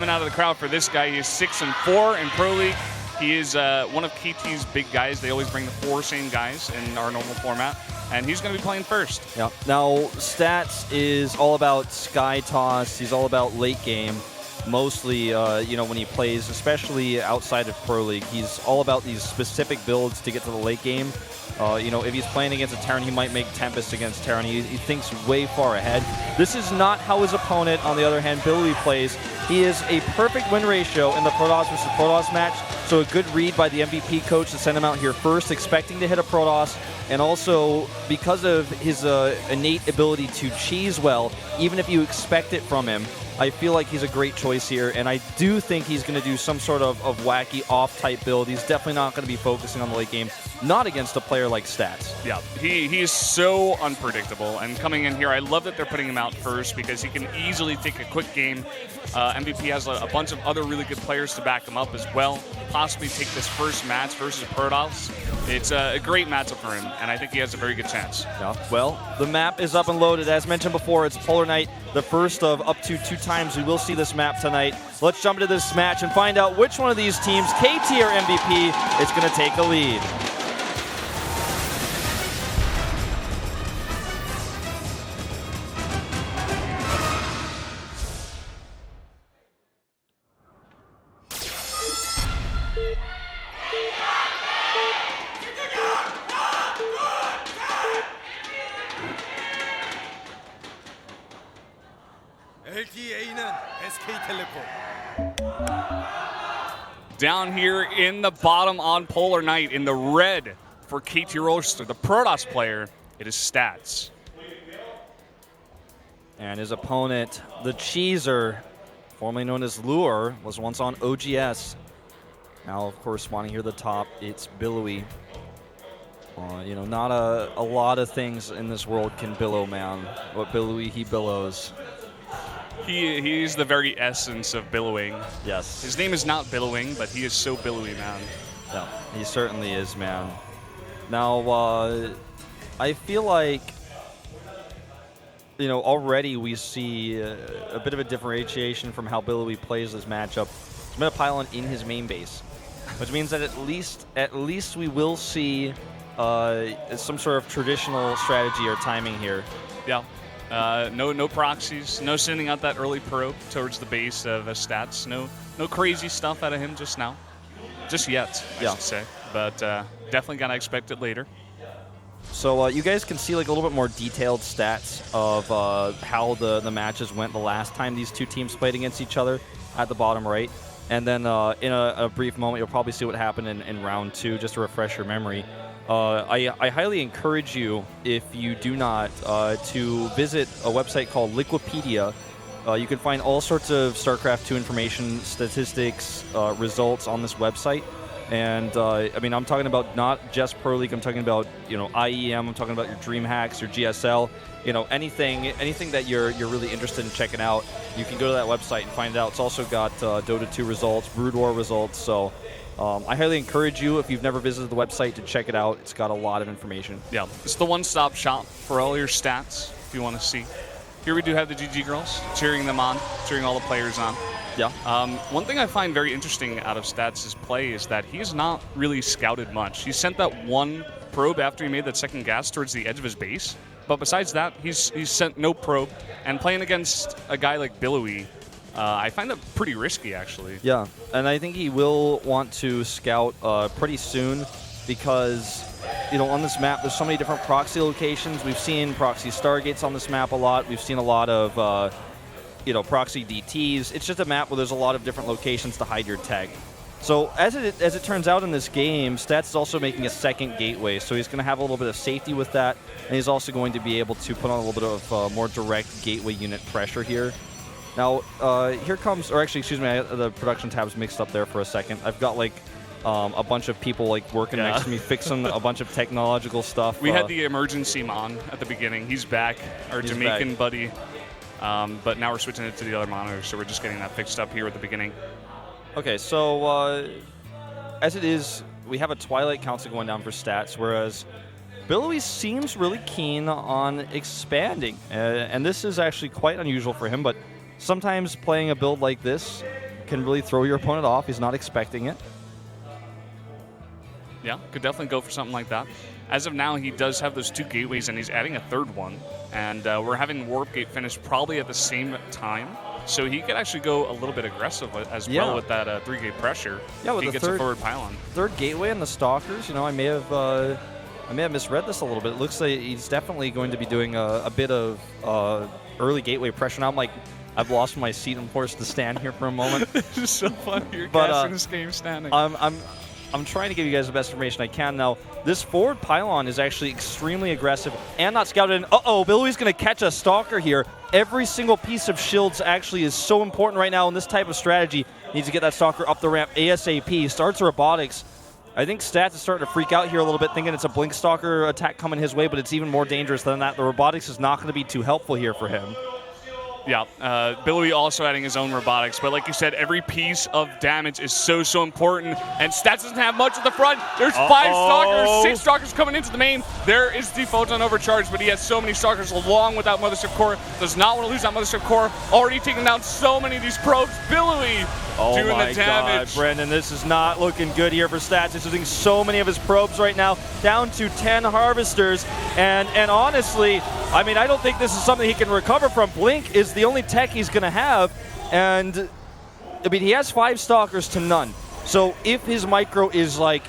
Coming out of the crowd for this guy, he is 6-4 in Pro League. He is one of KT's big guys. They always bring the 4 same guys in our normal format, and he's going to be playing first. Yeah. Now, Stats is all about sky toss. He's all about late game. Mostly, when he plays, especially outside of Pro League, he's all about these specific builds to get to the late game. If he's playing against a Terran, he might make Tempest against Terran. He thinks way far ahead. This is not how his opponent, on the other hand, Billowy plays. He is a perfect win ratio in the Protoss versus Protoss match, so a good read by the MVP coach to send him out here first, expecting to hit a Protoss, and also because of his innate ability to cheese well, even if you expect it from him, I feel like he's a great choice here, and I do think he's going to do some sort of wacky off-type build. He's definitely not going to be focusing on the late game, not against a player like Stats. Yeah, he is so unpredictable, and coming in here, I love that they're putting him out first because he can easily take a quick game. MVP has a bunch of other really good players to back him up as well, possibly take this first match versus Protoss. It's a great matchup for him, and I think he has a very good chance. Yeah. Well, the map is up and loaded. As mentioned before, it's Polarnight, the first of up to 2 times we will see this map tonight. Let's jump into this match and find out which one of these teams, KT or MVP, is going to take the lead. Down here in the bottom on Polarnight, in the red for KT Rolster, the Protoss player, it is Stats. And his opponent, the Cheeser, formerly known as Lure, was once on OGS. Now, of course, spawning here at the top, it's Billowy. Not a lot of things in this world can billow, man. But Billowy, he billows. He's the very essence of billowing. Yes. His name is not Billowing, but he is so billowy, man. Yeah, he certainly is, man. Now, I feel like, already we see a bit of a differentiation from how Billowy plays this matchup. He's going to pylon in his main base, which means that at least we will see some sort of traditional strategy or timing here. Yeah. No proxies, no sending out that early probe towards the base of Stats. No crazy stuff out of him just now. Just yet, I should say. But definitely got to expect it later. So you guys can see like a little bit more detailed stats of how the matches went the last time these 2 teams played against each other at the bottom right. And then in a brief moment, you'll probably see what happened in round 2, just to refresh your memory. I highly encourage you, if you do not, to visit a website called Liquipedia. You can find all sorts of StarCraft 2 information, statistics, results on this website. And I'm talking about not just Pro League. I'm talking about IEM. I'm talking about your DreamHacks, your GSL. Anything that you're really interested in checking out, you can go to that website and find out. It's also got Dota 2 results, Brood War results. So. I highly encourage you, if you've never visited the website, to check it out. It's got a lot of information. Yeah, it's the one-stop shop for all your stats, if you want to see. Here we do have the GG girls, cheering them on, cheering all the players on. Yeah. One thing I find very interesting out of Stats' play is that he's not really scouted much. He sent that one probe after he made that second gas towards the edge of his base. But besides that, he's sent no probe. And playing against a guy like Billowy, I find that pretty risky, actually. Yeah, and I think he will want to scout pretty soon because, on this map, there's so many different proxy locations. We've seen proxy Stargates on this map a lot. We've seen a lot of, proxy DTs. It's just a map where there's a lot of different locations to hide your tech. So as it turns out in this game, Stats is also making a second gateway, so he's going to have a little bit of safety with that, and he's also going to be able to put on a little bit of more direct gateway unit pressure here. Now, here comes, or actually, excuse me, the production tab's mixed up there for a second. I've got a bunch of people working next to me, fixing a bunch of technological stuff. We had the emergency mon at the beginning. He's back, our Jamaican buddy. But now we're switching it to the other monitor, so we're just getting that fixed up here at the beginning. Okay, so as it is, we have a Twilight Council going down for Stats, whereas Billowy seems really keen on expanding. And this is actually quite unusual for him, but sometimes playing a build like this, can really throw your opponent off. He's not expecting it. Yeah, could definitely go for something like that. As of now, he does have those 2 gateways, and he's adding a 3rd one. And we're having Warp Gate finish probably at the same time. So he could actually go a little bit aggressive as well with that 3-gate pressure. Yeah, with if he gets a forward pylon. 3rd gateway and the Stalkers, you know, I may have misread this a little bit. It looks like he's definitely going to be doing a bit of early gateway pressure. Now I've lost my seat. I'm forced to stand here for a moment. It's so funny. You're casting this game standing. I'm trying to give you guys the best information I can now. This forward pylon is actually extremely aggressive and not scouted in. Uh-oh, Billowy's going to catch a Stalker here. Every single piece of shields actually is so important right now in this type of strategy. Needs to get that Stalker up the ramp ASAP. Starts robotics. I think Stats is starting to freak out here a little bit, thinking it's a Blink Stalker attack coming his way, but it's even more dangerous than that. The robotics is not going to be too helpful here for him. Yeah, Billowy also adding his own robotics, but like you said, every piece of damage is so important, and Stats doesn't have much at the front. There's 5 Stalkers, 6 Stalkers coming into the main. There is the Photon overcharge, but he has so many Stalkers along with that Mothership Core. Does not want to lose that Mothership Core. Already taking down so many of these probes. Billowy doing the damage. God, Brendan, this is not looking good here for Stats. He's using so many of his probes right now, down to 10 Harvesters, and honestly, I mean, I don't think this is something he can recover from. Blink is the only tech he's going to have, and I mean, he has 5 Stalkers to none. So if his micro is like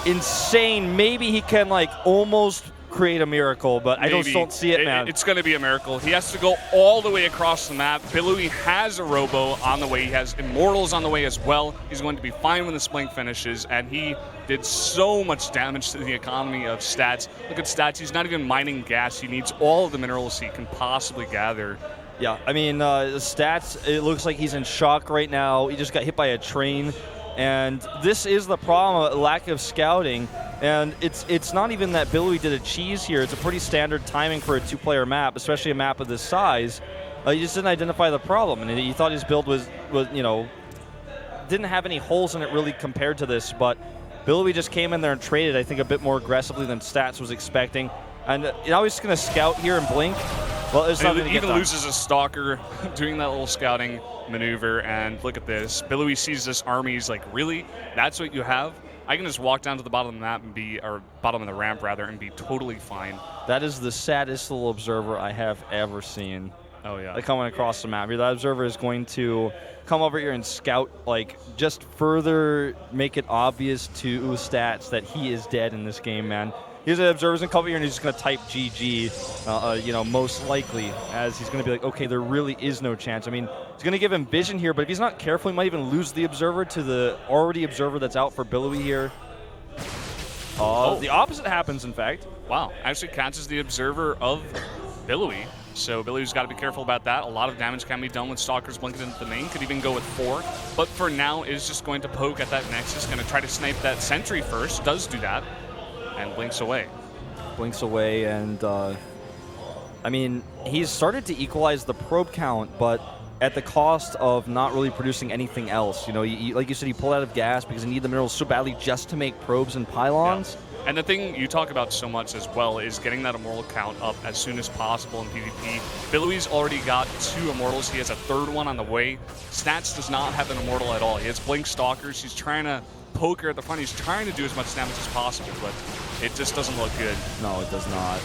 insane, maybe he can like almost create a miracle, but I just don't see it, man. It's going to be a miracle. He has to go all the way across the map. Billowy has a Robo on the way. He has Immortals on the way as well. He's going to be fine when this blink finishes, and he did so much damage to the economy of Stats. Look at Stats. He's not even mining gas. He needs all of the minerals he can possibly gather. Yeah, I mean, Stats, it looks like he's in shock right now. He just got hit by a train. And this is the problem, lack of scouting. And it's not even that Billowy did a cheese here. It's a pretty standard timing for a 2-player map, especially a map of this size. He just didn't identify the problem. And he thought his build was, you know, didn't have any holes in it really compared to this. But Billowy just came in there and traded, I think, a bit more aggressively than Stats was expecting. And now he's going to scout here and blink. Well, it's not he even loses a Stalker doing that little scouting maneuver, and look at this. Billowy sees this army. He's like, really? That's what you have? I can just walk down to the bottom of the map and or bottom of the ramp rather, and be totally fine. That is the saddest little observer I have ever seen. Oh yeah. Like coming across the map. That observer is going to come over here and scout, like, just further make it obvious to Stats that he is dead in this game, man. He's an observer's going to come here and he's just going to type GG, you know, most likely, as he's going to be like, okay, there really is no chance. I mean, it's going to give him vision here, but if he's not careful, he might even lose the observer to the already observer that's out for Billowy here. The opposite happens, in fact. Wow, actually catches the observer of Billowy. So Billowy's got to be careful about that. A lot of damage can be done with Stalkers blinking into the main. Could even go with 4. But for now, is just going to poke at that Nexus. Going to try to snipe that Sentry first. Does do that. And blinks away. Blinks away, and I mean, he's started to equalize the probe count, but at the cost of not really producing anything else. You know, like you said, he pulled out of gas because he needed the minerals so badly just to make probes and pylons. Yeah. And the thing you talk about so much as well is getting that Immortal count up as soon as possible in PvP. Billowy's already got 2 Immortals. He has a 3rd one on the way. Stats does not have an Immortal at all. He has Blink Stalkers. He's trying to poke her at the front. He's trying to do as much damage as possible, but it just doesn't look good. No, it does not.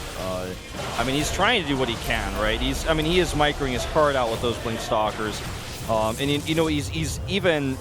I mean, he's trying to do what he can, right? He is microing his heart out with those Blink Stalkers. And, you know, he's even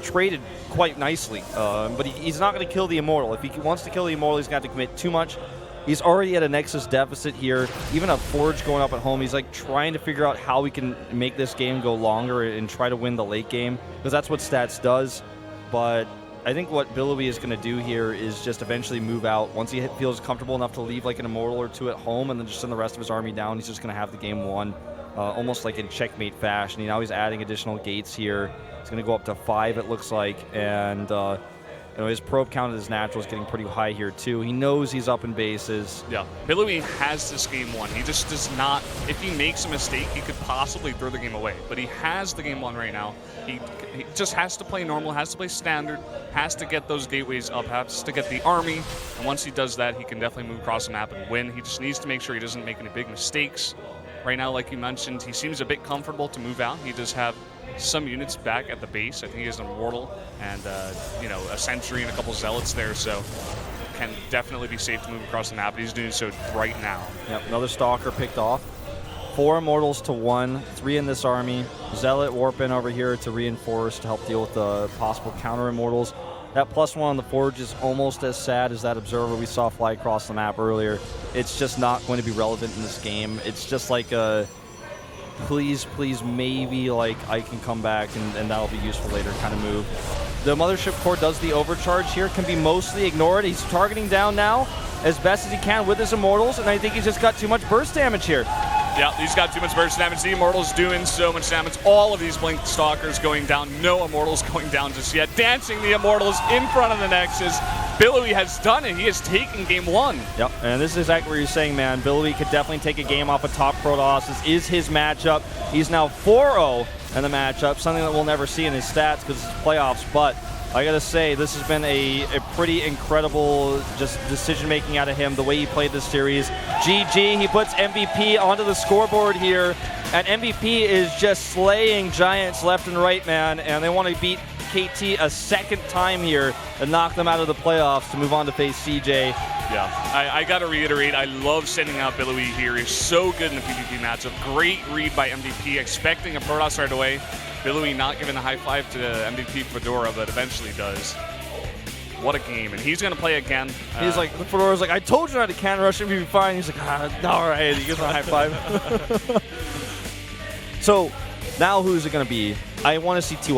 traded quite nicely. But he's not going to kill the Immortal. If he wants to kill the Immortal, he's going to have to commit too much. He's already at a Nexus deficit here. Even a Forge going up at home. He's like trying to figure out how we can make this game go longer and try to win the late game, because that's what Stats does. But I think what Billowy is going to do here is just eventually move out. Once he feels comfortable enough to leave like an Immortal or 2 at home and then just send the rest of his army down, he's just going to have the game won, almost like in checkmate fashion. Now he's adding additional gates here. He's going to go up to 5, it looks like, and you know, his probe count at his natural is getting pretty high here too. He knows he's up in bases. Yeah, Billowy has this game won. He just does not, if he makes a mistake, he could possibly throw the game away. But he has the game won right now. He just has to play normal, has to play standard, has to get those gateways up, has to get the army. And once he does that, he can definitely move across the map and win. He just needs to make sure he doesn't make any big mistakes. Right now, like you mentioned, he seems a bit comfortable to move out. He does have some units back at the base. I think he has an Immortal and a Sentry and a couple Zealots there, so can definitely be safe to move across the map. He's doing so right now. Yep, another Stalker picked off. 4 Immortals to 1, 3 in this army. Zealot warp in over here to reinforce to help deal with the possible counter Immortals. That +1 on the Forge is almost as sad as that Observer we saw fly across the map earlier. It's just not going to be relevant in this game. It's just like a please, maybe like I can come back and that'll be useful later kind of move. The Mothership Core does the overcharge here, can be mostly ignored. He's targeting down now as best as he can with his Immortals, and I think he's just got too much burst damage here. Yeah, he's got too much burst damage. The Immortals doing so much damage. All of these Blinked Stalkers going down. No Immortals going down just yet. Dancing the Immortals in front of the Nexus. Billowy has done it. He has taken game 1. Yep, and this is exactly what you're saying, man. Billowy could definitely take a game off of top Protoss. This is his matchup. He's now 4-0 in the matchup, something that we'll never see in his stats because it's playoffs, but I gotta say, this has been a pretty incredible just decision-making out of him, the way he played this series. GG, he puts MVP onto the scoreboard here, and MVP is just slaying Giants left and right, man, and they want to beat KT a second time here and knock them out of the playoffs to move on to face CJ. Yeah, I gotta reiterate, I love sending out Billowy here. He's so good in the PvP matchup. Great read by MVP, expecting a Protoss right away. Billowy not giving a high five to MVP Fedora, but eventually does. What a game, and he's going to play again. He's like, Fedora's like, I told you not to can rush him, you'd be fine. He's like, all right, he gives him a high five. So, now who's it going to be? I want to see T1.